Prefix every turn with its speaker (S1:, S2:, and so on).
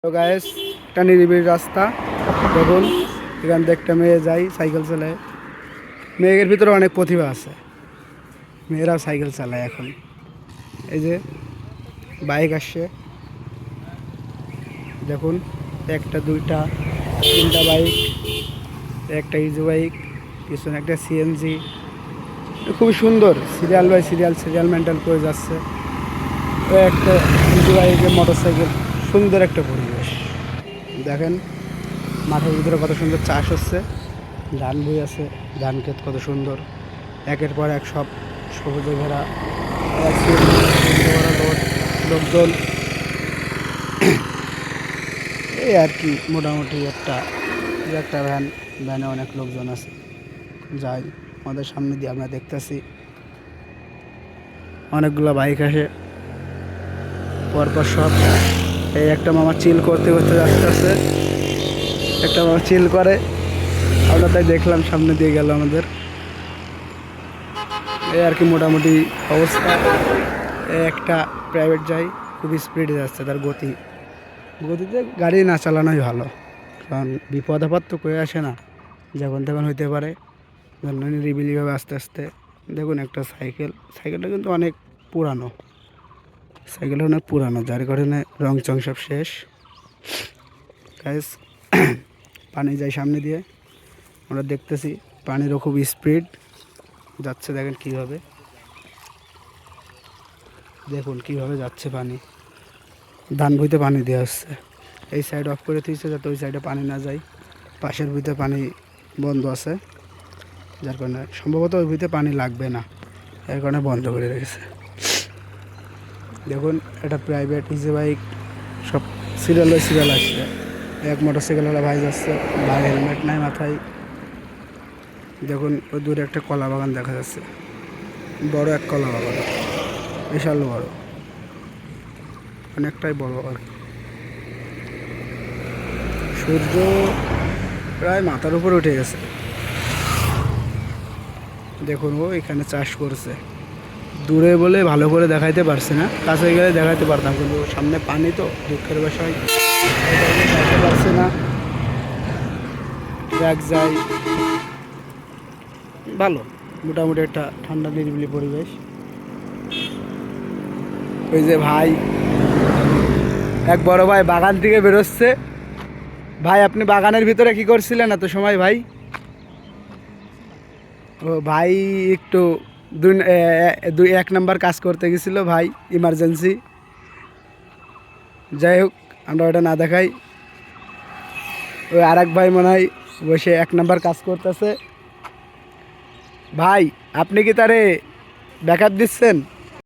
S1: তো গাইস, একটা নিরিবিলি রাস্তা দেখুন। এখান থেকে একটা মেয়ে যায় সাইকেল চালায়। মেয়েদের ভিতরে অনেক প্রতিভা আছে, মেয়েরাও সাইকেল চালায় এখন। এই যে বাইক আসছে দেখুন, একটা দুইটা তিনটা বাইক, একটা ইজি বাইক, পিছনে একটা সিএনজি। খুবই সুন্দর, serial by serial serial maintain করে যাচ্ছে। একটা ইজি বাইকে মোটর সাইকেল, সুন্দর একটা পরিবেশ দেখেন। মাঠের ভিতরে কত সুন্দর চাষ হচ্ছে, ধান বই আছে, ধান ক্ষেত কত সুন্দর, একের পর এক সব সবুজে ঘেরা। লোকজন এই আর কি, মোটামুটি একটা একটা ভ্যানে অনেক লোকজন আছে যাই। আমাদের সামনে দিয়ে আমরা দেখতেছি অনেকগুলো বাইক আসে পরপর সব। এই একটা মামা চিল করতে করতে আসতেছে, একটা মামা চিল করে, আমরা তাই দেখলাম, সামনে দিয়ে গেল আমাদের। এই আর কি মোটামুটি অবস্থা। একটা প্রাইভেট যাই, খুব স্পিডে যাচ্ছে, তার গতিতে গাড়ি না চালানোই ভালো, কারণ বিপদ আপদ তো কয়ে আসে না, যখন তখন হইতে পারে। নিরিবিলিভাবে আস্তে আস্তে দেখুন একটা সাইকেলটা কিন্তু অনেক পুরানো, সাইকেলটা অনেক পুরানো, যার কারণে রং চং সব শেষ। গাইস, পানি যায় সামনে দিয়ে, আমরা দেখতেছি পানিরও খুব স্পিড যাচ্ছে। দেখেন কীভাবে, দেখুন কীভাবে যাচ্ছে পানি, ধান বইতে পানি দেওয়া হচ্ছে। এই সাইড অফ করে দিয়েছে যাতে ওই সাইডে পানি না যায়, পাশের বইতে পানি বন্ধ আছে, যার কারণে সম্ভবত ওই বইতে পানি লাগবে না, এর কারণে বন্ধ করে রেখেছে। দেখুন এটা প্রাইভেট ইজি বাইক, সব সিরিয়াল বাই সিরিয়াল আসছে। এক মোটর সাইকেলওয়ালা ভাই যাচ্ছে, ভাই হেলমেট নাই মাথায়। দেখুন ওই দূরে একটা কলা বাগান দেখা যাচ্ছে, বড় এক কলা বাগান, বিশাল বড়, অনেকটাই বড় আর কি। সূর্য প্রায় মাথার উপর উঠে গেছে। দেখুন ও এখানে চাষ করছে, দূরে বলে ভালো করে দেখাইতে পারছে না, কাছে গেলে দেখাইতে পারতাম, কিন্তু সামনে পানি তো দুঃখের বিষয়, দেখাতে পারছে না। দেখ যাই, ভালো মোটামুটি একটা ঠান্ডা নিরিবিলি পরিবেশ। ওই যে ভাই, এক বড় ভাই বাগান থেকে বেরোচ্ছে। ভাই আপনি বাগানের ভিতরে কি করছিলেন এত সময় ভাই? ও ভাই একটু দুই এক নাম্বার কাজ করতে গেছিল ভাই, ইমার্জেন্সি। যাই হোক, আমরা ওটা না দেখাই। ওই আর এক ভাই মনে হয় বসে এক নাম্বার কাজ করতেছে। ভাই আপনি কি তারে ব্যাকআপ দিচ্ছেন?